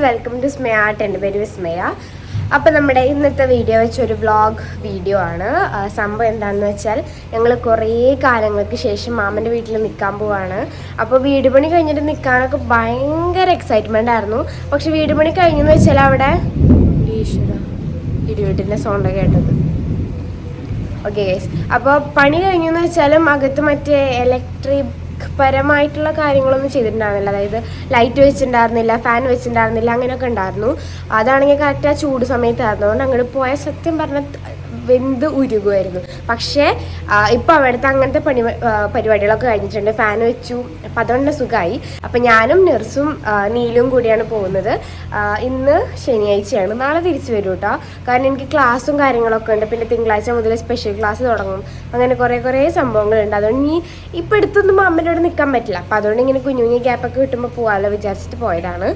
Welcome to സ്മയ art. എൻ്റെ പേര് വിസ്മയ. അപ്പോൾ നമ്മുടെ ഇന്നത്തെ വീഡിയോ വെച്ചൊരു വ്ളോഗ് വീഡിയോ ആണ്. സംഭവം എന്താണെന്ന് വെച്ചാൽ ഞങ്ങൾ കുറേ കാലങ്ങൾക്ക് ശേഷം മാമൻ്റെ വീട്ടിൽ നിൽക്കാൻ പോവാണ്. അപ്പോൾ വീട് പണി കഴിഞ്ഞിട്ട് നിൽക്കാനൊക്കെ ഭയങ്കര എക്സൈറ്റ്മെൻ്റ് ആയിരുന്നു. പക്ഷെ വീട് പണി കഴിഞ്ഞെന്ന് വെച്ചാൽ അവിടെ ഇടിവെട്ടിൻ്റെ സൗണ്ട് കേട്ടത്. ഓക്കെ ഗൈസ്, അപ്പോൾ പണി കഴിഞ്ഞെന്ന് വെച്ചാലും അകത്ത് മറ്റേ ഇലക്ട്രിക് പരമായിട്ടുള്ള കാര്യങ്ങളൊന്നും ചെയ്തിട്ടുണ്ടായിരുന്നില്ല. അതായത് ലൈറ്റ് വെച്ചിട്ടുണ്ടായിരുന്നില്ല, ഫാൻ വെച്ചിട്ടുണ്ടായിരുന്നില്ല, അങ്ങനെയൊക്കെ ഉണ്ടായിരുന്നു. അതാണെങ്കിൽ കറക്റ്റ് ആ ചൂട് സമയത്തായിരുന്നു. അതുകൊണ്ട് അങ്ങോട്ട് പോയ സത്യം പറഞ്ഞ വെന്ത് ഉരുകുമായിരുന്നു. പക്ഷേ ഇപ്പോൾ അവിടുത്തെ അങ്ങനത്തെ പരിപാടികളൊക്കെ കഴിഞ്ഞിട്ടുണ്ട്. ഫാൻ വെച്ചു, അപ്പം അതുകൊണ്ട് സുഖമായി. അപ്പം ഞാനും നഴ്സും നീലും കൂടിയാണ് പോകുന്നത്. ഇന്ന് ശനിയാഴ്ചയാണ്, നാളെ തിരിച്ചു വരും കേട്ടോ. കാരണം എനിക്ക് ക്ലാസ്സും കാര്യങ്ങളൊക്കെ ഉണ്ട്. പിന്നെ തിങ്കളാഴ്ച മുതൽ സ്പെഷ്യൽ ക്ലാസ് തുടങ്ങും. അങ്ങനെ കുറേ സംഭവങ്ങളുണ്ട്. അതുകൊണ്ട് ഇനി ഇപ്പം എടുത്തൊന്നും അമ്മൻ്റെ അവിടെ നിൽക്കാൻ പറ്റില്ല. അപ്പം അതുകൊണ്ട് ഇങ്ങനെ കുഞ്ഞു ഗ്യാപ്പൊക്കെ കിട്ടുമ്പോൾ പോകാമല്ലോ വിചാരിച്ചിട്ട് പോയതാണ്.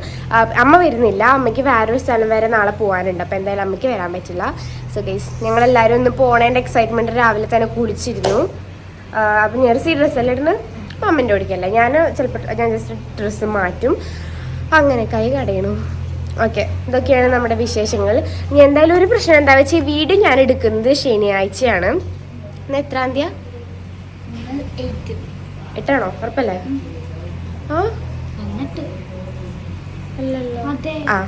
അമ്മ വരുന്നില്ല, അമ്മയ്ക്ക് വേറൊരു സ്ഥലം വരെ നാളെ പോകാനുണ്ട്. അപ്പോൾ എന്തായാലും അമ്മയ്ക്ക് വരാൻ പറ്റില്ല. സോ ഗൈസ്, ഞങ്ങളെല്ലാവരും ഒന്ന് പോണേൻ്റെ എക്സൈറ്റ്മെൻറ്റ് രാവിലെ തന്നെ കുളിച്ചിരുന്നു. അപ്പം ഞാൻ ഡ്രസ്സെല്ലാം ഇടുന്നു. അമ്മൻ്റെ ഓടിക്കല്ല, ഞാൻ ജസ്റ്റ് ഡ്രസ്സ് മാറ്റും. അങ്ങനെ കൈ കടയണു. ഓക്കെ, ഇതൊക്കെയാണ് നമ്മുടെ വിശേഷങ്ങൾ. ഇനി എന്തായാലും ഒരു പ്രശ്നം എന്താ വെച്ചാൽ ഈ വീഡിയോ ഞാൻ എടുക്കുന്നത് ശനിയാഴ്ചയാണ്. ഇന്ന് എത്രാം തീയതി? 8 ഉറപ്പല്ലേ? ആ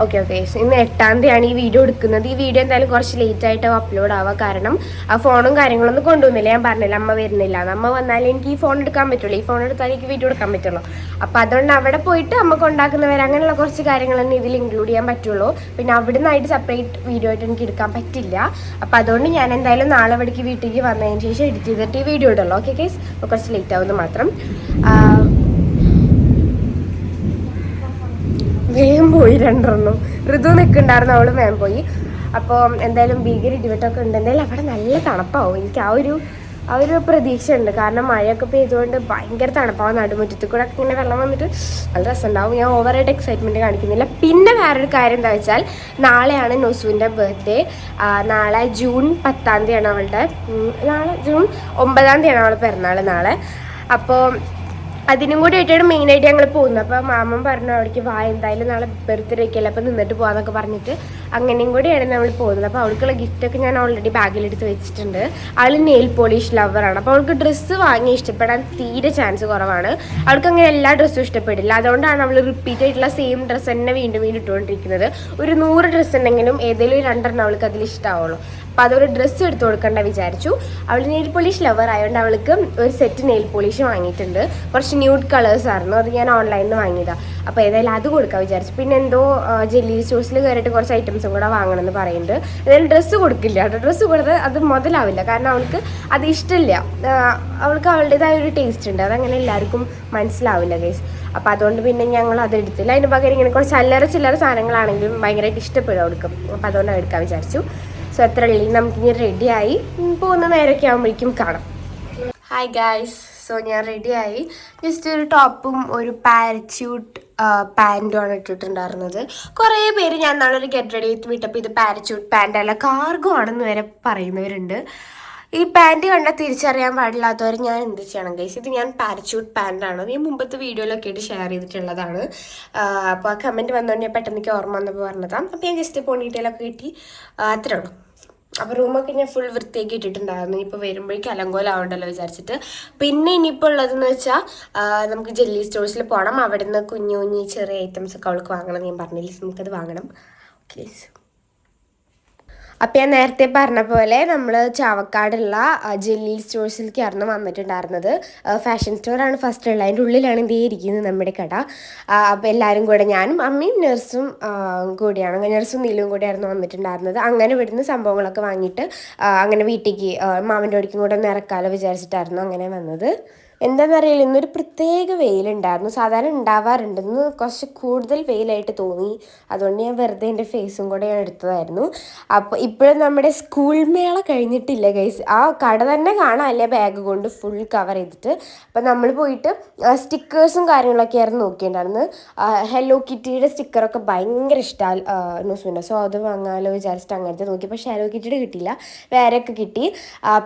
ഓക്കെ. ഇന്ന് 8-ാം തീയതിയാണ് ഈ വീഡിയോ എടുക്കുന്നത്. ഈ വീഡിയോ എന്തായാലും കുറച്ച് ലേറ്റ് ആയിട്ട് അപ്ലോഡ് ആവുക. കാരണം ആ ഫോണും കാര്യങ്ങളൊന്നും കൊണ്ടുവന്നില്ല. ഞാൻ പറഞ്ഞില്ല അമ്മ വരുന്നില്ല. അമ്മ വന്നാലേ എനിക്ക് ഈ ഫോൺ എടുക്കാൻ പറ്റുള്ളൂ. ഈ ഫോൺ എടുത്താൽ എനിക്ക് വീഡിയോ എടുക്കാൻ പറ്റുള്ളൂ. അപ്പോൾ അതുകൊണ്ട് അവിടെ പോയിട്ട് അമ്മ കൊണ്ടാക്കുന്നവരെ അങ്ങനെയുള്ള കുറച്ച് കാര്യങ്ങളൊന്നും ഇതിൽ ഇൻക്ലൂഡ് ചെയ്യാൻ പറ്റുള്ളൂ. പിന്നെ അവിടെ നിന്നായിട്ട് സെപ്പറേറ്റ് വീഡിയോ ആയിട്ട് എനിക്ക് എടുക്കാൻ പറ്റില്ല. അപ്പോൾ അതുകൊണ്ട് ഞാൻ എന്തായാലും നാളെ ഇവിടേക്ക് വീട്ടിലേക്ക് വന്നതിന് ശേഷം എഡിറ്റ് ചെയ്തിട്ട് ഈ വീഡിയോ ഇടുള്ളൂ. ഓക്കെ ഗൈസ്, അപ്പോൾ കുറച്ച് ലേറ്റ് ആവുന്നത് മാത്രം. വേഗം പോയി 2 ഋതു നിൽക്കുന്നുണ്ടായിരുന്നു, അവള് വേഗം പോയി. അപ്പോൾ എന്തായാലും ഭീകര ഇടിവെട്ടമൊക്കെ ഉണ്ട്. എന്തായാലും അവിടെ നല്ല തണുപ്പാവും. എനിക്ക് ആ ഒരു പ്രതീക്ഷ ഉണ്ട്. കാരണം മഴയൊക്കെ പെയ്തുകൊണ്ട് ഭയങ്കര തണുപ്പാവും. നടുമുറ്റത്ത് കൂടെ ഒക്കെ ഇങ്ങനെ വെള്ളം വന്നിട്ട് നല്ല രസമുണ്ടാവും. ഞാൻ ഓവറായിട്ട് എക്സൈറ്റ്മെൻറ്റ് കാണിക്കുന്നില്ല. പിന്നെ വേറൊരു കാര്യം എന്താ വെച്ചാൽ നാളെയാണ് നൊസുവിൻ്റെ ബർത്ത്ഡേ. നാളെ ജൂൺ 10-ാം തീയതിയാണ് അവളുടെ, നാളെ ജൂൺ 9-ാം തീയതിയാണ് അവളുടെ പിറന്നാൾ നാളെ. അപ്പോൾ അതിനും കൂടി ആയിട്ടാണ് മെയിനായിട്ട് ഞങ്ങൾ പോകുന്നത്. അപ്പോൾ മാമൻ പറഞ്ഞു അവിടേക്ക് എന്തായാലും നാളെ ബർത്ത്ഡേ ഒക്കെയല്ലേ, അപ്പോൾ നിന്നിട്ട് പോകാമെന്നൊക്കെ പറഞ്ഞിട്ട് അങ്ങനെയും കൂടിയാണ് നമ്മൾ പോകുന്നത്. അപ്പോൾ അവൾക്കുള്ള ഗിഫ്റ്റൊക്കെ ഞാൻ ഓൾറെഡി ബാഗിലെടുത്ത് വെച്ചിട്ടുണ്ട്. അവൾ നെയിൽ പോളിഷ് ലവറാണ്. അപ്പോൾ അവൾക്ക് ഡ്രസ്സ് വാങ്ങി ഇഷ്ടപ്പെടാൻ തീരെ ചാൻസ് കുറവാണ്. അവൾക്ക് അങ്ങനെ എല്ലാ ഡ്രസ്സും ഇഷ്ടപ്പെടില്ല. അതുകൊണ്ടാണ് അവൾ റിപ്പീറ്റ് ആയിട്ടുള്ള സെയിം ഡ്രസ്സ് തന്നെ വീണ്ടും ഇട്ടുകൊണ്ടിരിക്കുന്നത്. ഒരു 100 ഡ്രസ്സ് ഉണ്ടെങ്കിലും ഏതെങ്കിലും 2 അവൾക്ക് അതിൽ ഇഷ്ടമാവുള്ളൂ. അപ്പോൾ അതൊരു ഡ്രസ്സ് എടുത്ത് കൊടുക്കേണ്ട വിചാരിച്ചു. അവൾ നെയിൽ പോളിഷ് ലവർ ആയതുകൊണ്ട് അവൾക്ക് ഒരു സെറ്റ് നെയിൽ പോളിഷ് വാങ്ങിയിട്ടുണ്ട്. കുറച്ച് ന്യൂഡ് കളേഴ്സ് ആയിരുന്നു, അത് ഞാൻ ഓൺലൈനിൽ നിന്ന് വാങ്ങിയതാണ്. അപ്പോൾ ഏതായാലും അത് കൊടുക്കാൻ വിചാരിച്ചു. പിന്നെ എന്തോ ജെല്ലി സ്റ്റോഴ്സിൽ കയറിയിട്ട് കുറച്ച് ഐറ്റംസും കൂടെ വാങ്ങണമെന്ന് പറയുന്നുണ്ട്. ഏതായാലും ഡ്രസ്സ് കൊടുക്കില്ല കേട്ടോ. ഡ്രസ്സ് കൊടുത്ത് അത് മുതലാവില്ല. കാരണം അവൾക്ക് അത് ഇഷ്ടമില്ല. അവൾക്ക് അവളുടേതായ ഒരു ടേസ്റ്റ് ഉണ്ട്, അതങ്ങനെ എല്ലാവർക്കും മനസ്സിലാവില്ല ഗൈസ്. അപ്പോൾ അതുകൊണ്ട് പിന്നെ ഞങ്ങൾ അത് എടുത്തില്ല. അതിന് പകരം ഇങ്ങനെ കുറച്ച് ചില്ലറ സാധനങ്ങളാണെങ്കിലും ഭയങ്കരമായിട്ട് ഇഷ്ടപ്പെടും അവൾക്ക്. അപ്പോൾ അതുകൊണ്ട് എടുക്കാൻ വിചാരിച്ചു. സോ അത്ര ഉള്ളി നമുക്കിനി റെഡിയായി പോകുന്ന നേരമൊക്കെ ആകുമ്പോഴേക്കും കാണാം. ഹായ് ഗായ്സ്, സോ ഞാൻ റെഡിയായി. ജസ്റ്റ് ഒരു ടോപ്പും ഒരു പാരച്യൂട്ട് പാൻറ്റുമാണ് ഇട്ടിട്ടുണ്ടായിരുന്നത്. കുറേ പേര് ഞാൻ നാളൊരു ഗെറ്റ് റെഡി വിത്ത് വിട്ടപ്പോൾ ഇത് പാരച്യൂട്ട് പാൻ്റ് അല്ല കാർഗോ ആണെന്ന് വരെ പറയുന്നവരുണ്ട്. ഈ പാൻറ്റ് കണ്ടാൽ തിരിച്ചറിയാൻ പാടില്ലാത്തവർ ഞാൻ എന്ത് ചെയ്യണം ഗൈസ്? ഇത് ഞാൻ പാരച്യൂട്ട് പാൻറ്റാണ്. ഈ മുമ്പത്തെ വീഡിയോയിലൊക്കെ ആയിട്ട് ഷെയർ ചെയ്തിട്ടുള്ളതാണ്. അപ്പോൾ ആ കമൻറ്റ് വന്നുകൊണ്ട് ഞാൻ പെട്ടെന്ന് എനിക്ക് ഓർമ്മ വന്നപ്പോൾ പറഞ്ഞതാണ്. അപ്പോൾ ഞാൻ ജസ്റ്റ് പോണിറ്റെയിലൊക്കെ കിട്ടി, അത്രേ ഉള്ളൂ. അപ്പോൾ റൂമൊക്കെ ഞാൻ ഫുൾ വൃത്തിയാക്കി ഇട്ടിട്ടുണ്ടായിരുന്നു. ഇപ്പോൾ വരുമ്പോഴേക്കും അലങ്കോലാവണ്ടല്ലോ വിചാരിച്ചിട്ട്. പിന്നെ ഇനിയിപ്പോൾ ഉള്ളതെന്ന് വെച്ചാൽ നമുക്ക് ജെല്ലി സ്റ്റോഴ്സിൽ പോകണം. അവിടെ നിന്ന് കുഞ്ഞു ചെറിയ ഐറ്റംസ് ഒക്കെ അവൾക്ക് വാങ്ങണം. ഞാൻ പറഞ്ഞില്ല, നമുക്കത് വാങ്ങണം. ഓക്കെ. അപ്പം ഞാൻ നേരത്തെ പറഞ്ഞ പോലെ നമ്മൾ ചാവക്കാടുള്ള ജെല്ലി സ്റ്റോഴ്സിലേക്കായിരുന്നു വന്നിട്ടുണ്ടായിരുന്നത്. ഫാഷൻ സ്റ്റോറാണ് ഫസ്റ്റ് ഉള്ളത്. അതിൻ്റെ ഉള്ളിലാണ് ഇതേ ഇരിക്കുന്നത് നമ്മുടെ കട. അപ്പോൾ എല്ലാവരും കൂടെ, ഞാനും അമ്മയും നഴ്സും കൂടിയാണ്, നഴ്സും നീലും കൂടിയായിരുന്നു വന്നിട്ടുണ്ടായിരുന്നത്. അങ്ങനെ ഇവിടുന്ന് സംഭവങ്ങളൊക്കെ വാങ്ങിയിട്ട് അങ്ങനെ വീട്ടിലേക്ക് മാമൻ്റെ ഒടിക്കും കൂടെ ഒന്ന് ഇറക്കാമല്ലോ വിചാരിച്ചിട്ടായിരുന്നു അങ്ങനെ വന്നത്. എന്താണെന്നറിയില്ല, ഇന്നൊരു പ്രത്യേക വെയിലുണ്ടായിരുന്നു. സാധാരണ ഉണ്ടാവാറുണ്ട്, ഇന്ന് കുറച്ച് കൂടുതൽ വെയിലായിട്ട് തോന്നി. അതുകൊണ്ട് ഞാൻ വെറുതെ എൻ്റെ ഫേസും കൂടെ ഞാൻ എടുത്തതായിരുന്നു. അപ്പോൾ ഇപ്പോഴും നമ്മുടെ സ്കൂൾ മേള കഴിഞ്ഞിട്ടില്ല ഗൈസ്. ആ കട തന്നെ കാണാം, അല്ലേ ബാഗ് കൊണ്ട് ഫുൾ കവർ ചെയ്തിട്ട്. അപ്പോൾ നമ്മൾ പോയിട്ട് സ്റ്റിക്കേഴ്സും കാര്യങ്ങളൊക്കെ ആയിരുന്നു നോക്കിയിട്ടുണ്ടായിരുന്നു. ഹെലോ കിറ്റിയുടെ സ്റ്റിക്കറൊക്കെ ഭയങ്കര ഇഷ്ടമാണ് ന്യൂസിൻ്റെ. സോ അത് വാങ്ങാമല്ലോ വിചാരിച്ചിട്ട് അങ്ങനത്തെ നോക്കി. പക്ഷേ ഹെലോ കിറ്റിയുടെ കിട്ടിയില്ല, വേറെയൊക്കെ കിട്ടി.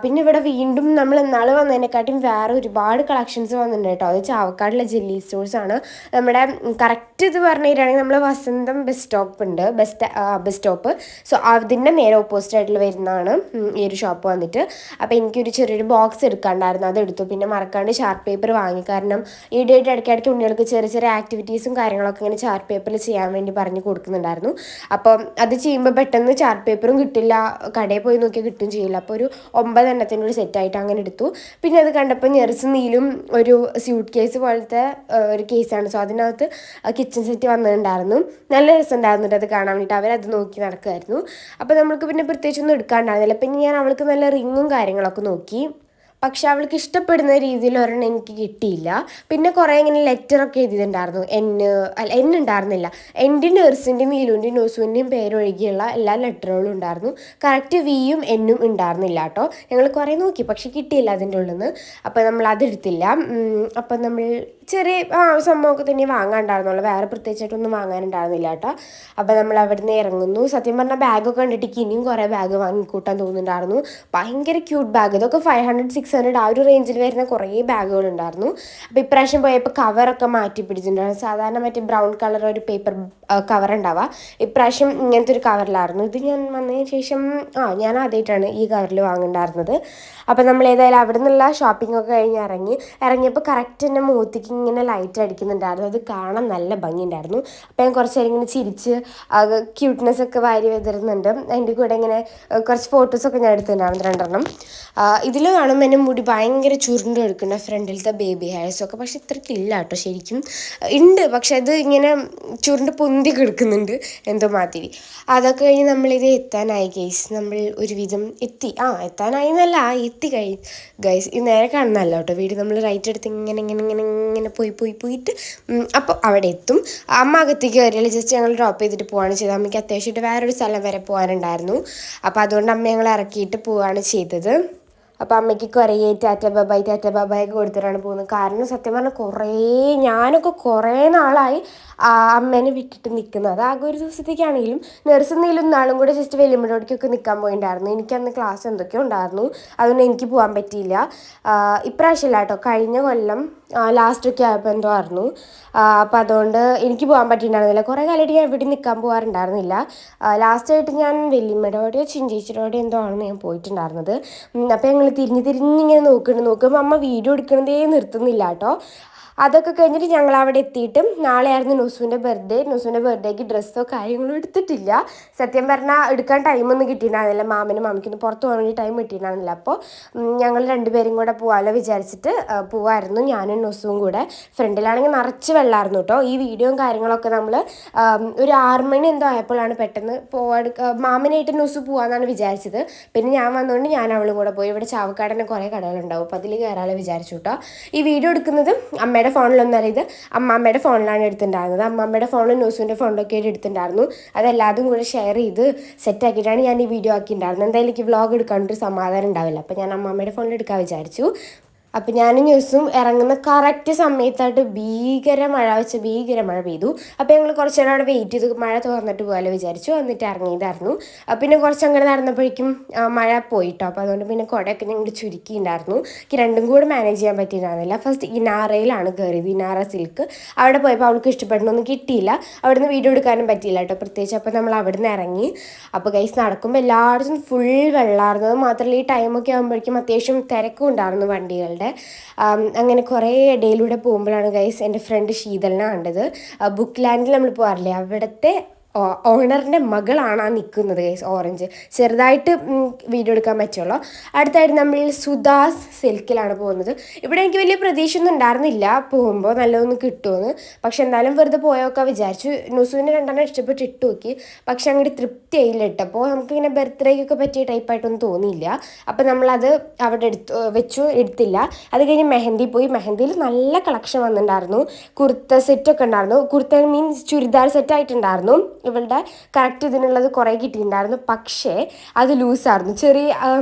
പിന്നെ ഇവിടെ വീണ്ടും നമ്മൾ ഇന്നാൾ വന്നതിനെക്കാട്ടിയും വേറെ ഒരുപാട് കളക്ഷൻസ് വന്നിട്ടുണ്ട് കേട്ടോ. അത് ചാവക്കാടുള്ള ജില്ലി സ്റ്റോഴ്സാണ്. നമ്മുടെ കറക്റ്റ് ഇത് പറഞ്ഞു തരികയാണെങ്കിൽ നമ്മൾ വസന്തം ബസ് സ്റ്റോപ്പ് ഉണ്ട്, ബസ് സ്റ്റോപ്പ്. സോ അതിൻ്റെ നേരെ ഓപ്പോസിറ്റ് ആയിട്ടുള്ള വരുന്നതാണ് ഈ ഒരു ഷോപ്പ് വന്നിട്ട്. അപ്പോൾ എനിക്കൊരു ചെറിയൊരു ബോക്സ് എടുക്കാണ്ടായിരുന്നു, അതെടുത്തു. പിന്നെ മറക്കാണ്ട് ചാർട്ട് പേപ്പർ വാങ്ങി. കാരണം ഈ ഡേറ്റ് ഇടയ്ക്കിടയ്ക്ക് ഉണ്ണികൾക്ക് ചെറിയ ചെറിയ ആക്ടിവിറ്റീസും കാര്യങ്ങളൊക്കെ ഇങ്ങനെ ചാർട്ട് പേപ്പറിൽ ചെയ്യാൻ വേണ്ടി പറഞ്ഞ് കൊടുക്കുന്നുണ്ടായിരുന്നു. അപ്പം അത് ചെയ്യുമ്പോൾ പെട്ടെന്ന് ചാർട്ട് പേപ്പറും കിട്ടില്ല, കടയിൽ പോയി നോക്കിയാൽ കിട്ടും ചെയ്യില്ല. അപ്പോൾ ഒരു 9 എണ്ണത്തിൻ്റെ ഒരു സെറ്റായിട്ട് അങ്ങനെ എടുത്തു. പിന്നെ അത് കണ്ടപ്പോൾ ഞെർസ് നീലും ഒരു സ്യൂട്ട് കേസ് പോലത്തെ ഒരു കേസാണ്. സോ അതിനകത്ത് കിച്ചൺ സെറ്റ് വന്നിട്ടുണ്ടായിരുന്നു. നല്ല രസമുണ്ടായിരുന്നു അത് കാണാൻ വേണ്ടിയിട്ട്. അവരത് നോക്കി നടക്കുമായിരുന്നു. അപ്പോൾ നമുക്ക് പിന്നെ പ്രത്യേകിച്ചൊന്നും എടുക്കാണ്ടായിരുന്നില്ല. പിന്നെ ഞാൻ അവൾക്ക് നല്ല റിങ്ങും കാര്യങ്ങളൊക്കെ നോക്കി. പക്ഷെ അവൾക്ക് ഇഷ്ടപ്പെടുന്ന രീതിയിൽ ഒരെണ്ണം എനിക്ക് കിട്ടിയില്ല. പിന്നെ കുറേ ഇങ്ങനെ ലെറ്ററൊക്കെ എഴുതിയിട്ടുണ്ടായിരുന്നു. എൻ ഉണ്ടായിരുന്നില്ല. എൻ്റെ നേഴ്സിൻ്റെയും നീലുവിൻ്റെയും നോസുവിൻ്റെയും പേരൊഴികെയുള്ള എല്ലാ ലെറ്ററുകളും ഉണ്ടായിരുന്നു. കറക്റ്റ് വിയും എന്നും ഉണ്ടായിരുന്നില്ല കേട്ടോ. ഞങ്ങൾ കുറേ നോക്കി, പക്ഷെ കിട്ടിയില്ല അതിൻ്റെ ഉള്ളിൽ നിന്ന്. അപ്പോൾ നമ്മൾ അതെടുത്തില്ല. അപ്പം നമ്മൾ ചെറിയ സംഭവമൊക്കെ തന്നെ വാങ്ങാനുണ്ടായിരുന്നുള്ളൂ, വേറെ പ്രത്യേകിച്ചായിട്ടൊന്നും വാങ്ങാനുണ്ടായിരുന്നില്ല കേട്ടോ. അപ്പോൾ നമ്മൾ അവിടെ നിന്ന് ഇറങ്ങുന്നു. സത്യം പറഞ്ഞാൽ ബാഗൊക്കെ കണ്ടിട്ട് ഇനിയും കുറേ ബാഗ് വാങ്ങിക്കൂട്ടാൻ തോന്നുന്നുണ്ടായിരുന്നു. ഭയങ്കര ക്യൂട്ട് ബാഗ്. ഇതൊക്കെ 500-600 ആ ഒരു റേഞ്ചിൽ വരുന്ന കുറേ ബാഗുകളുണ്ടായിരുന്നു. അപ്പോൾ ഇപ്രാവശ്യം പോയപ്പോൾ കവറൊക്കെ മാറ്റി പിടിച്ചിട്ടുണ്ടായിരുന്നു. സാധാരണ മറ്റേ ബ്രൗൺ കളർ ഒരു പേപ്പർ കവർ ഉണ്ടാവുക, ഇപ്രാവശ്യം ഇങ്ങനത്തെ ഒരു കവറിലായിരുന്നു. ഇത് ഞാൻ വന്നതിന് ശേഷം ഞാൻ ആദ്യമായിട്ടാണ് ഈ കവറിൽ വാങ്ങുന്നുണ്ടായിരുന്നത്. അപ്പോൾ നമ്മൾ ഏതായാലും അവിടെ നിന്നുള്ള ഷോപ്പിംഗ് ഒക്കെ കഴിഞ്ഞ് ഇറങ്ങിയപ്പോൾ കറക്റ്റ് എൻ്റെ മുഖത്തേക്ക് ഇങ്ങനെ ലൈറ്റ് അടിക്കുന്നുണ്ടായിരുന്നു. അത് കാണാൻ നല്ല ഭംഗിയുണ്ടായിരുന്നു. അപ്പോൾ ഞാൻ കുറച്ച് നേരം ഇങ്ങനെ ചിരിച്ച് ക്യൂട്ട്നെസ് ഒക്കെ വാരി വിതറുന്നുണ്ട്. അതിൻ്റെ കൂടെ ഇങ്ങനെ കുറച്ച് ഫോട്ടോസൊക്കെ ഞാൻ എടുത്തിട്ടുണ്ടായിരുന്നു 2 എണ്ണം. ഇതിൽ കാണുമ്പോൾ എൻ്റെ മുടി ഭയങ്കര ചുരുണ്ട് എടുക്കുന്ന ഫ്രണ്ടിലത്തെ ബേബി ഹെയർസൊക്കെ. പക്ഷെ ഇത്രയ്ക്കില്ല കേട്ടോ, ശരിക്കും ഉണ്ട്, പക്ഷെ അത് ഇങ്ങനെ ചുരുണ്ട് പൊന്തി കിടക്കുന്നുണ്ട് എന്തോ മാതിരി. അതൊക്കെ കഴിഞ്ഞ് നമ്മളിത് എത്താനായി ഗൈസ്. നമ്മൾ ഒരുവിധം എത്താനായി എന്നല്ല, എത്തി ഗൈസ്. ഈ നേരെ കാണുന്നതല്ല കേട്ടോ വീട്. നമ്മൾ റൈറ്റ് എടുത്ത് ഇങ്ങനെ പോയിട്ട് അപ്പോൾ അവിടെ എത്തും. അമ്മ അകത്തേക്ക് കയറിയാൽ ജസ്റ്റ് ഞങ്ങൾ ഡ്രോപ്പ് ചെയ്തിട്ട് പോവുകയാണ് ചെയ്തത്. അമ്മയ്ക്ക് അത്യാവശ്യമായിട്ട് വേറൊരു സ്ഥലം വരെ പോകാനുണ്ടായിരുന്നു. അപ്പോൾ അതുകൊണ്ട് അമ്മ ഞങ്ങൾ ഇറക്കിയിട്ട് പോവുകയാണ് ചെയ്തത്. അപ്പോൾ അമ്മയ്ക്ക് കുറേ ടാറ്റ ബബായ് ഒക്കെ കൊടുത്തിട്ടാണ് പോകുന്നത്. കാരണം സത്യം പറഞ്ഞാൽ ഞാനൊക്കെ കുറേ നാളായി അമ്മേനെ വിട്ടിട്ട് നിൽക്കുന്നത്. അത് ആകെ ഒരു ദിവസത്തേക്കാണെങ്കിലും നേഴ്സെന്തെങ്കിലും നാളും കൂടെ ജസ്റ്റ് വെല്ലുമ്പഴോടേക്കൊക്കെ നിൽക്കാൻ പോയിട്ടുണ്ടായിരുന്നു. എനിക്കന്ന് ക്ലാസ് എന്തൊക്കെയോ ഉണ്ടായിരുന്നു, അതുകൊണ്ട് എനിക്ക് പോകാൻ പറ്റിയില്ല. ഇപ്രാവശ്യമില്ല കേട്ടോ, കഴിഞ്ഞ കൊല്ലം ലാസ്റ്റൊക്കെ ആയപ്പോൾ എന്തോ ആയിരുന്നു. അപ്പോൾ അതുകൊണ്ട് എനിക്ക് പോകാൻ പറ്റിയിട്ടുണ്ടായിരുന്നില്ല. കുറേ കാലമായിട്ട് ഞാൻ എവിടെ നിൽക്കാൻ പോകാറുണ്ടായിരുന്നില്ല. ലാസ്റ്റായിട്ട് ഞാൻ വെല്ലിമ്മയോടെയോ ചിഞ്ചേച്ചിയോടെയോ എന്തോ ആണെന്ന് ഞാൻ പോയിട്ടുണ്ടായിരുന്നത്. അപ്പോൾ ഞങ്ങൾ തിരിഞ്ഞിങ്ങനെ നോക്കുമ്പോൾ അമ്മ വീഡിയോ എടുക്കണതേ നിർത്തുന്നില്ല കേട്ടോ. അതൊക്കെ കഴിഞ്ഞിട്ട് ഞങ്ങൾ അവിടെ എത്തിയിട്ട് നാളെയായിരുന്നു നുസുവിൻ്റെ ബർത്ത്ഡേക്ക് ഡ്രസ്സോ കാര്യങ്ങളോ എടുത്തിട്ടില്ല. സത്യം പറഞ്ഞാൽ എടുക്കാൻ ടൈമൊന്നും കിട്ടിയിട്ടുണ്ടായിരുന്നില്ല. മാമനും മാമിക്കൊന്നും പുറത്ത് പോകാൻ വേണ്ടി ടൈം കിട്ടിയിട്ടുണ്ടായിരുന്നില്ല. അപ്പോൾ ഞങ്ങൾ 2 പേരും കൂടെ പോകാമല്ലോ വിചാരിച്ചിട്ട് പോവായിരുന്നു, ഞാനും നുസുവും കൂടെ. ഫ്രണ്ടിലാണെങ്കിൽ നിറച്ച് വെള്ളമായിരുന്നു കേട്ടോ. ഈ വീഡിയോയും കാര്യങ്ങളൊക്കെ നമ്മൾ ഒരു 6 മണി എന്തോ ആയപ്പോഴാണ് പെട്ടെന്ന് മാമനായിട്ട് നുസു പോകാമെന്നാണ് വിചാരിച്ചത്. പിന്നെ ഞാൻ വന്നുകൊണ്ട് ഞാൻ അവളും കൂടെ പോയി. ഇവിടെ ചാവക്കാടനെ കുറേ കടകളുണ്ടാവും, അപ്പോൾ അതിൽ കയറാമല്ലോ വിചാരിച്ചു കേട്ടോ. ഈ വീഡിയോ എടുക്കുന്നത് അമ്മയുടെ ഫോണിലൊന്നും അറിയത് അമ്മാമ്മയുടെ ഫോണിലാണ് എടുത്തിട്ടുണ്ടായിരുന്നത്. അമ്മാമ്മയുടെ ഫോണിലും ന്യൂസിൻ്റെ ഫോണിലൊക്കെ ആയിട്ട് എടുത്തിട്ടുണ്ടായിരുന്നു. അതെല്ലാതും കൂടെ ഷെയർ ചെയ്ത് സെറ്റാക്കിയിട്ടാണ് ഞാൻ ഈ വീഡിയോ ആക്കിയിട്ടുണ്ടായിരുന്നത്. എന്തായാലും എനിക്ക് വ്ളോഗ് എടുക്കാനൊരു സമാധാനം ഉണ്ടാവില്ല, അപ്പോൾ ഞാൻ അമ്മാമ്മയുടെ ഫോണിൽ എടുക്കാൻ വിചാരിച്ചു. അപ്പം ഞാനും ന്യൂസും ഇറങ്ങുന്ന കറക്റ്റ് സമയത്തായിട്ട് ഭീകര മഴ പെയ്തു. അപ്പോൾ ഞങ്ങൾ കുറച്ച് നേരം അവിടെ വെയിറ്റ് ചെയ്ത് മഴ തോർന്നിട്ട് പോകാമല്ലോ വിചാരിച്ചു, എന്നിട്ട് ഇറങ്ങിയതായിരുന്നു. പിന്നെ കുറച്ച് അങ്ങനെ നടന്നപ്പോഴേക്കും മഴ പോയിട്ടോ. അപ്പോൾ അതുകൊണ്ട് പിന്നെ കുടയൊക്കെ ഞങ്ങൾ ചുരുക്കിയിട്ടുണ്ടായിരുന്നു. എനിക്ക് 2ഉം കൂടെ മാനേജ് ചെയ്യാൻ പറ്റിയിട്ടുണ്ടായിരുന്നില്ല. ഫസ്റ്റ് ഇനാറയിലാണ് കയറിയത്, ഇനാറ സിൽക്ക്. അവിടെ പോയപ്പോൾ അവൾക്ക് ഇഷ്ടപ്പെടുന്നൊന്നും കിട്ടിയില്ല, അവിടുന്ന് വീഡിയോ എടുക്കാനും പറ്റിയില്ല കേട്ടോ പ്രത്യേകിച്ച്. അപ്പോൾ നമ്മൾ അവിടെ നിന്ന് ഇറങ്ങി. അപ്പോൾ ഗൈസ് നടക്കുമ്പോൾ എല്ലായിടത്തും ഫുൾ വെള്ളമായിരുന്നത് മാത്രമല്ല, ഈ ടൈമൊക്കെ ആകുമ്പോഴേക്കും അത്യാവശ്യം തിരക്കും ഉണ്ടായിരുന്നു വണ്ടികളുടെ. അങ്ങനെ കുറേ ഇടയിലൂടെ പോകുമ്പോഴാണ് ഗൈസ് എൻ്റെ ഫ്രണ്ട് ശീതലിനെ കണ്ടത്. ബുക്ക് ലാൻഡിൽ നമ്മൾ പോകാറില്ലേ, അവിടുത്തെ ഓണറിൻ്റെ മകളാണ് നിൽക്കുന്നത് ഗൈസ്. ഓറഞ്ച് ചെറുതായിട്ട് വീഡിയോ എടുക്കാൻ പറ്റുള്ളൂ. അടുത്തായിട്ട് നമ്മൾ സുധാസ് സിൽക്കിലാണ് പോകുന്നത്. ഇവിടെ എനിക്ക് വലിയ പ്രതീക്ഷയൊന്നും ഉണ്ടായിരുന്നില്ല പോകുമ്പോൾ നല്ലതൊന്നും കിട്ടുമെന്ന്. പക്ഷെ എന്തായാലും വെറുതെ പോയൊക്കെ വിചാരിച്ചു. നുസുവിന് 2 ഇഷ്ടപ്പെട്ട് ഇട്ട് നോക്കി, പക്ഷെ അങ്ങോട്ട് തൃപ്തിയായില്ല ഇട്ടപ്പോൾ. നമുക്കിങ്ങനെ ബർത്ത്ഡേക്കൊക്കെ പറ്റിയ ടൈപ്പായിട്ടൊന്നും തോന്നിയില്ല. അപ്പോൾ നമ്മളത് അവിടെ എടുത്തില്ല. അത് കഴിഞ്ഞ് മെഹന്തി പോയി. മെഹന്തിയിൽ നല്ല കളക്ഷൻ വന്നിട്ടുണ്ടായിരുന്നു. കുർത്ത സെറ്റൊക്കെ ഉണ്ടായിരുന്നു. കുർത്ത മീൻസ് ചുരിദാർ സെറ്റായിട്ടുണ്ടായിരുന്നു. ഇവളുടെ കറക്റ്റ് ഇതിനുള്ളത് കുറേ കിട്ടിയിട്ടുണ്ടായിരുന്നു. പക്ഷേ അത് ലൂസായിരുന്നു. ചെറിയ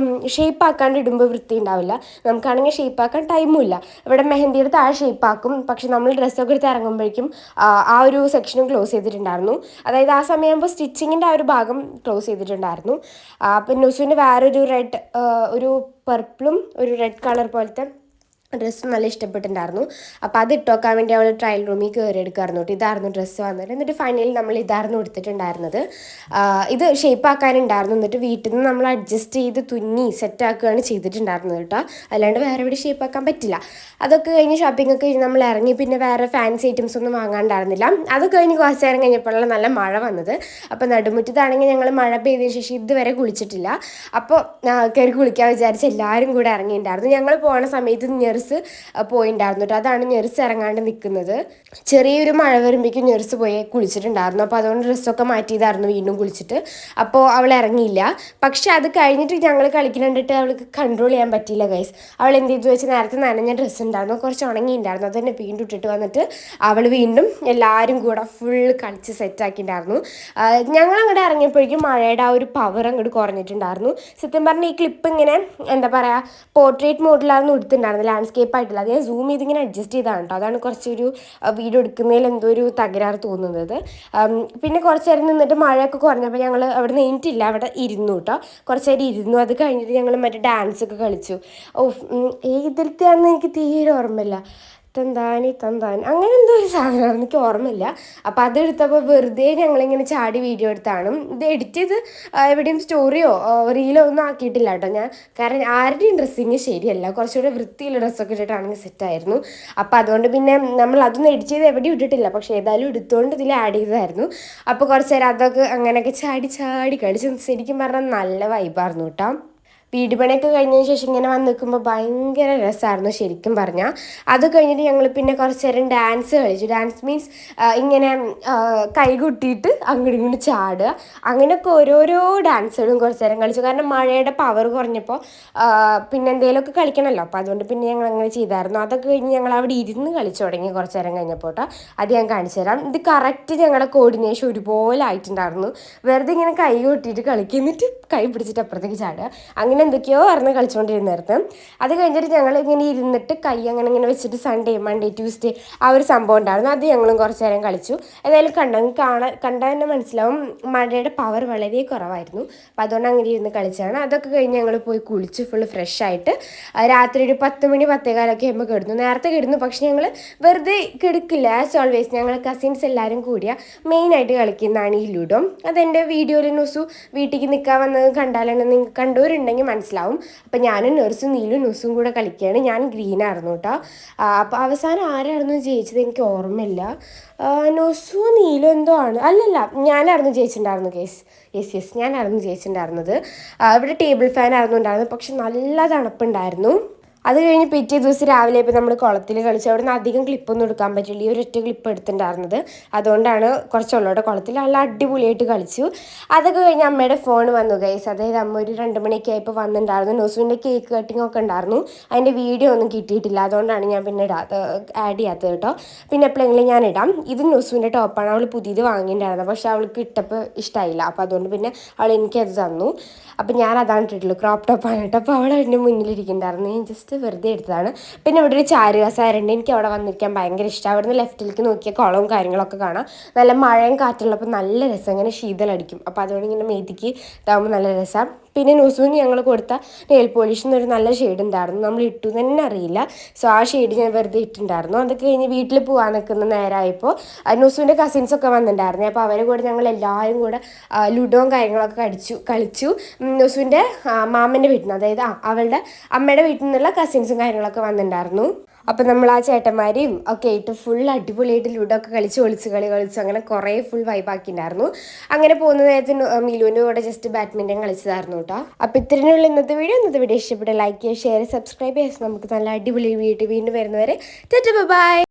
ഷേപ്പ് ആക്കാണ്ട് ഇടുമ്പോൾ വൃത്തി ഉണ്ടാവില്ല. നമുക്കാണെങ്കിൽ ഷേപ്പ് ആക്കാൻ ടൈമും ഇല്ല. ഇവിടെ മെഹന്തിയുടെ താഴെ ഷേപ്പ് ആക്കും, പക്ഷെ നമ്മൾ ഡ്രസ്സൊക്കെ എടുത്ത് ഇറങ്ങുമ്പോഴേക്കും ആ ഒരു സെക്ഷനും ക്ലോസ് ചെയ്തിട്ടുണ്ടായിരുന്നു. അതായത് ആ സമയമാകുമ്പോൾ സ്റ്റിച്ചിങ്ങിൻ്റെ ആ ഒരു ഭാഗം ക്ലോസ് ചെയ്തിട്ടുണ്ടായിരുന്നു. അപ്പം നുസുവിന് വേറൊരു ഒരു പർപ്പിളും ഒരു റെഡ് കളർ പോലത്തെ ഡ്രസ്സ് നല്ല ഇഷ്ടപ്പെട്ടിട്ടുണ്ടായിരുന്നു. അപ്പോൾ അത് ഇട്ടോക്കാൻ വേണ്ടി അവൾ ട്രയൽ റൂമിൽ കയറി എടുക്കായിരുന്നു കേട്ടോ. ഇതായിരുന്നു ഡ്രസ്സ് വന്നിട്ട്. എന്നിട്ട് ഫൈനലി നമ്മൾ ഇതായിരുന്നു എടുത്തിട്ടുണ്ടായിരുന്നത്. ഇത് ഷേപ്പ് ആക്കാനുണ്ടായിരുന്നു. എന്നിട്ട് വീട്ടിൽ നിന്ന് നമ്മൾ അഡ്ജസ്റ്റ് ചെയ്ത് തുന്നി സെറ്റാക്കുകയാണ് ചെയ്തിട്ടുണ്ടായിരുന്നത് കേട്ടോ. അല്ലാണ്ട് വേറെ എവിടെ ഷേപ്പ് ആക്കാൻ പറ്റില്ല. അതൊക്കെ കഴിഞ്ഞ് ഷോപ്പിംഗ് ഒക്കെ കഴിഞ്ഞ് നമ്മൾ ഇറങ്ങി. പിന്നെ വേറെ ഫാൻസി ഐറ്റംസ് ഒന്നും വാങ്ങാണ്ടായിരുന്നില്ല. അത് കഴിഞ്ഞ് കുറച്ച് നേരം കഴിഞ്ഞപ്പോഴാണ് നല്ല മഴ വന്നത്. അപ്പോൾ നടുമുറ്റത്താണെങ്കിൽ ഞങ്ങൾ മഴ പെയ്തതിന് ശേഷം ഇതുവരെ കുളിച്ചിട്ടില്ല. അപ്പോൾ കയറി കുളിക്കാൻ വിചാരിച്ച് എല്ലാവരും കൂടെ ഇറങ്ങിയിട്ടുണ്ടായിരുന്നു. ഞങ്ങൾ പോണ സമയത്ത് ഞെറിസ് പോയിണ്ടായിരുന്നു കേട്ടോ. അതാണ് ഞെറിസ് ഇറങ്ങാണ്ട് നിൽക്കുന്നത്. ചെറിയൊരു മഴ വരുമ്പോഴേക്കും ഞെറിസ് പോയി കുളിച്ചിട്ടുണ്ടായിരുന്നു. അപ്പോൾ അതുകൊണ്ട് ഡ്രസ്സൊക്കെ മാറ്റിയതായിരുന്നു വീണ്ടും കുളിച്ചിട്ട്. അപ്പോൾ അവൾ ഇറങ്ങിയില്ല. പക്ഷെ അത് കഴിഞ്ഞിട്ട് ഞങ്ങൾ കളിക്കുന്നുണ്ടിട്ട് അവൾക്ക് കൺട്രോൾ ചെയ്യാൻ പറ്റിയില്ല ഗൈസ്. അവൾ എന്ത് ചെയ്തു വെച്ച് നേരത്തെ നനഞ്ഞ ഡ്രസ്സ് ഉണ്ടായിരുന്നു, കുറച്ച് ഉണങ്ങിയിട്ടുണ്ടായിരുന്നു. അത് തന്നെ വീണ്ടും ഇട്ടിട്ട് വന്നിട്ട് അവൾ വീണ്ടും എല്ലാവരും കൂടെ ഫുൾ കളിച്ച് സെറ്റാക്കിയിട്ടുണ്ടായിരുന്നു. ഞങ്ങൾ അങ്ങോട്ട് ഇറങ്ങിയപ്പോഴേക്കും മഴയുടെ ആ ഒരു പവർ അങ്ങോട്ട് കുറഞ്ഞിട്ടുണ്ടായിരുന്നു. സത്യം പറഞ്ഞാൽ ഈ ക്ലിപ്പ് ഇങ്ങനെ എന്താ പറയുക പോർട്രേറ്റ് മോഡിലായിരുന്നു എടുത്തിട്ടുണ്ടായിരുന്നത്, ലാൻഡ്സ്കേപ്പ് ആയിട്ടില്ല. അത് ഞാൻ സൂം ചെയ്തിങ്ങനെ അഡ്ജസ്റ്റ് ചെയ്താണ് കേട്ടോ. അതാണ് കുറച്ചൊരു വീഡിയോ എടുക്കുന്നതിൽ എന്തോ ഒരു തകരാറ് തോന്നുന്നത്. പിന്നെ കുറച്ച് നേരം നിന്നിട്ട് മഴയൊക്കെ കുറഞ്ഞപ്പോൾ ഞങ്ങൾ അവിടെ നിന്നിട്ടില്ല, അവിടെ ഇരുന്നു കേട്ടോ. കുറച്ച് നേരം ഇരുന്നു. അത് കഴിഞ്ഞിട്ട് ഞങ്ങൾ മറ്റേ ഡാൻസ് ഒക്കെ കളിച്ചു. ഏതിലത്തെയാണെന്ന് എനിക്ക് തീരെ ഓർമ്മയില്ല. തന്താനി അങ്ങനെ എന്തോ ഒരു സാധനമാണ്, എനിക്ക് ഓർമ്മയില്ല. അപ്പോൾ അതെടുത്തപ്പോൾ വെറുതെ ഞങ്ങളിങ്ങനെ ചാടി വീഡിയോ എടുത്താണ്. ഇത് എഡിറ്റ് ചെയ്ത് എവിടെയും സ്റ്റോറിയോ റീലോ ഒന്നും ആക്കിയിട്ടില്ല കേട്ടോ ഞാൻ. കാരണം ആരുടെയും ഡ്രസ്സിങ് ശരിയല്ല, കുറച്ചുകൂടെ വൃത്തിയുള്ള ഡ്രസ്സൊക്കെ ഇട്ടിട്ടാണെങ്കിൽ സെറ്റായിരുന്നു. അപ്പോൾ അതുകൊണ്ട് പിന്നെ നമ്മൾ അതൊന്നും എഡിറ്റ് ചെയ്ത് എവിടെയും ഇട്ടിട്ടില്ല. പക്ഷേ ഏതായാലും എടുത്തുകൊണ്ട് ഇതിൽ ആഡ് ചെയ്തതായിരുന്നു. അപ്പോൾ കുറച്ച് നേരം അതൊക്കെ അങ്ങനെയൊക്കെ ചാടി ചാടി കളിച്ച് ശരിക്കും പറഞ്ഞാൽ നല്ല വൈബായിരുന്നു കേട്ടോ. വീട് പണിയൊക്കെ കഴിഞ്ഞതിന് ശേഷം ഇങ്ങനെ വന്ന് നിൽക്കുമ്പോൾ ഭയങ്കര രസമായിരുന്നു ശരിക്കും പറഞ്ഞാൽ. അത് കഴിഞ്ഞിട്ട് ഞങ്ങൾ പിന്നെ കുറച്ച് നേരം ഡാൻസ് കളിച്ചു. ഡാൻസ് മീൻസ് ഇങ്ങനെ കൈ കൊട്ടിയിട്ട് അങ്ങോട്ടും ഇങ്ങോട്ട് ചാടുക, അങ്ങനെയൊക്കെ ഓരോരോ ഡാൻസുകളും കുറച്ച് നേരം കളിച്ചു. കാരണം മഴയുടെ പവർ കുറഞ്ഞപ്പോൾ പിന്നെ എന്തെങ്കിലുമൊക്കെ കളിക്കണമല്ലോ. അപ്പോൾ അതുകൊണ്ട് പിന്നെ ഞങ്ങൾ അങ്ങനെ ചെയ്തായിരുന്നു. അതൊക്കെ കഴിഞ്ഞ് ഞങ്ങൾ അവിടെ ഇരുന്ന് കളിച്ചു തുടങ്ങി കുറച്ച് നേരം കഴിഞ്ഞപ്പോൾ കേട്ടോ. അത് ഞാൻ കാണിച്ചു തരാം. ഇത് കറക്റ്റ് ഞങ്ങളുടെ കോർഡിനേഷൻ ഒരുപോലെ ആയിട്ടുണ്ടായിരുന്നു. വെറുതെ ഇങ്ങനെ കൈ കൊട്ടിയിട്ട് കളിക്കുക, എന്നിട്ട് കൈ പിടിച്ചിട്ട് അപ്പുറത്തേക്ക് ചാടുക, അങ്ങനെ എന്തൊക്കെയോ പറഞ്ഞ് കളിച്ചുകൊണ്ടിരുന്നായിരുന്നു. അത് കഴിഞ്ഞിട്ട് ഞങ്ങൾ ഇങ്ങനെ ഇരുന്നിട്ട് കൈ അങ്ങനെ ഇങ്ങനെ വെച്ചിട്ട് സൺഡേ മൺഡേ ട്യൂസ്ഡേ ആ ഒരു സംഭവം ഉണ്ടായിരുന്നു. അത് ഞങ്ങളും കുറച്ച് നേരം കളിച്ചു. ഏതായാലും കണ്ടാൽ തന്നെ മനസ്സിലാവും മഴയുടെ പവർ വളരെ കുറവായിരുന്നു. അപ്പോൾ അതുകൊണ്ട് അങ്ങനെ ഇരുന്ന് കളിച്ചാണ്. അതൊക്കെ കഴിഞ്ഞ് ഞങ്ങൾ പോയി കുളിച്ച് ഫുൾ ഫ്രഷ് ആയിട്ട് രാത്രി ഒരു 10 മണി 10:15 ആകുമ്പോൾ കിടന്നു. നേരത്തെ കിടന്നു, പക്ഷെ ഞങ്ങൾ വെറുതെ കിടക്കില്ല. ആസ് ഓൾവേസ് ഞങ്ങൾ കസിൻസ് എല്ലാവരും കൂടിയ മെയിനായിട്ട് കളിക്കുന്നതാണ് ഈ ലുഡോ. അതെൻ്റെ വീഡിയോയിൽ നുസു വീട്ടിലേക്ക് നിൽക്കാൻ വന്നത് കണ്ടാലാണ് നിങ്ങൾക്ക് കണ്ടവരുണ്ടെങ്കിൽ മനസ്സിലാവും. അപ്പം ഞാനും നെർസും നീലും നുസും കൂടെ കളിക്കുകയാണ്. ഞാൻ ഗ്രീനായിരുന്നു കേട്ടോ. അപ്പോൾ അവസാനം ആരായിരുന്നു ജയിച്ചത് എനിക്ക് ഓർമ്മയില്ല. നുസു നീലും എന്തോ ആണ്, അല്ലല്ല ഞാനായിരുന്നു ജയിച്ചിട്ടുണ്ടായിരുന്നു കേസ്. യെസ് ഞാനായിരുന്നു ജയിച്ചിട്ടുണ്ടായിരുന്നത്. ഇവിടെ ടേബിൾ ഫാൻ ആയിരുന്നു ഉണ്ടായിരുന്നത്, പക്ഷെ നല്ല തണുപ്പുണ്ടായിരുന്നു. അത് കഴിഞ്ഞ് പിറ്റേ ദിവസം രാവിലെ ഇപ്പോൾ നമ്മൾ കുളത്തിൽ കളിച്ചു. അവിടെ നിന്ന് അധികം ക്ലിപ്പൊന്നും എടുക്കാൻ പറ്റില്ല, ഈ ഒരൊറ്റ ക്ലിപ്പ് എടുത്തിട്ടുണ്ടായിരുന്നത്. അതുകൊണ്ടാണ് കുറച്ചുള്ളൂടെ കുളത്തിൽ നല്ല അടിപൊളിയായിട്ട് കളിച്ചു. അതൊക്കെ കഴിഞ്ഞ് അമ്മയുടെ ഫോൺ വന്നു ഗൈസ്. അതായത് അമ്മ ഒരു 2 മണിയൊക്കെ ആയപ്പോൾ വന്നിട്ടുണ്ടായിരുന്നു. നുസുവിൻ്റെ കേക്ക് കട്ടിങ് ഒക്കെ ഉണ്ടായിരുന്നു. അതിൻ്റെ വീഡിയോ ഒന്നും കിട്ടിയിട്ടില്ല, അതുകൊണ്ടാണ് ഞാൻ പിന്നെ ആഡ് ചെയ്യാത്തത് കേട്ടോ. പിന്നെ എപ്പോഴെങ്കിലും ഞാൻ ഇടാം. ഇത് നുസുവിൻ്റെ ടോപ്പാണ്, അവൾ പുതിയത് വാങ്ങിയിട്ടുണ്ടായിരുന്നത്. പക്ഷേ അവൾക്ക് ഇട്ടപ്പോൾ ഇഷ്ടമായില്ല. അപ്പോൾ അതുകൊണ്ട് പിന്നെ അവൾ എനിക്കത് തന്നു. അപ്പോൾ ഞാൻ അതാണ് ഇട്ടിട്ടുള്ളൂ, ക്രോപ്പ് ടോപ്പാണ് കേട്ടോ. അപ്പോൾ അവൾ എൻ്റെ മുന്നിലിരിക്കുന്നുണ്ടായിരുന്നു. ഞാൻ ജസ്റ്റ് വെറുതെ എടുത്തതാണ്. പിന്നെ ഇവിടെ ഒരു ചാരു കസേരയുണ്ട്, എനിക്ക് അവിടെ വന്നിരിക്കാൻ ഭയങ്കര ഇഷ്ടമാണ്. അവിടെ നിന്ന് ലെഫ്റ്റിലേക്ക് നോക്കിയ കുളവും കാര്യങ്ങളൊക്കെ കാണാം. നല്ല മഴയും കാറ്റുള്ളപ്പോൾ നല്ല രസം, ഇങ്ങനെ ശീതളടിക്കും. അപ്പോൾ അതുകൊണ്ട് ഇങ്ങനെ മേത്തിക്ക് ഇതാകുമ്പോൾ നല്ല രസമാണ്. പിന്നെ നുസുവിന് ഞങ്ങൾ കൊടുത്ത നെയിൽ പോളിഷിൽ നിന്നൊരു നല്ല ഷെയ്ഡ് ഉണ്ടായിരുന്നു, നമ്മൾ ഇട്ടു തന്നെ അറിയില്ല. സോ ആ ഷെയ്ഡ് ഞാൻ വെറുതെ ഇട്ടിട്ടുണ്ടായിരുന്നു. അതൊക്കെ കഴിഞ്ഞ് വീട്ടിൽ പോകാൻ നിൽക്കുന്ന നേരമായപ്പോൾ നുസുവിൻ്റെ കസിൻസൊക്കെ വന്നിട്ടുണ്ടായിരുന്നു. അപ്പോൾ അവരെ കൂടെ ഞങ്ങൾ എല്ലാവരും കൂടെ ലുഡോയും കാര്യങ്ങളൊക്കെ കളിച്ചു. നുസുവിൻ്റെ മാമൻ്റെ വീട്ടിൽ നിന്ന്, അതായത് അവളുടെ അമ്മയുടെ വീട്ടിൽ നിന്നുള്ള കസിൻസും കാര്യങ്ങളൊക്കെ വന്നിട്ടുണ്ടായിരുന്നു. അപ്പം നമ്മൾ ആ ചേട്ടന്മാരെയും ഒക്കെ ആയിട്ട് ഫുൾ അടിപൊളിയായിട്ട് ലുഡോ ഒക്കെ കളിച്ച് ഒളിച്ച് കളിച്ചു. അങ്ങനെ കുറേ ഫുൾ വൈബാക്കിയിട്ടുണ്ടായിരുന്നു. അങ്ങനെ പോകുന്ന നേരത്ത് മിലുവിൻ്റെ കൂടെ ജസ്റ്റ് ബാഡ്മിൻ്റൺ കളിച്ചതായിരുന്നു കേട്ടോ. അപ്പോൾ ഇത്രയുള്ള ഇന്നത്തെ വീഡിയോ ഇഷ്ടപ്പെട്ട ലൈക്ക് ചെയ്യുക, ഷെയർ, സബ്സ്ക്രൈബ് ചെയ്യുക. നമുക്ക് നല്ല അടിപൊളി വീണ്ടും വരുന്നവരെ ബൈ.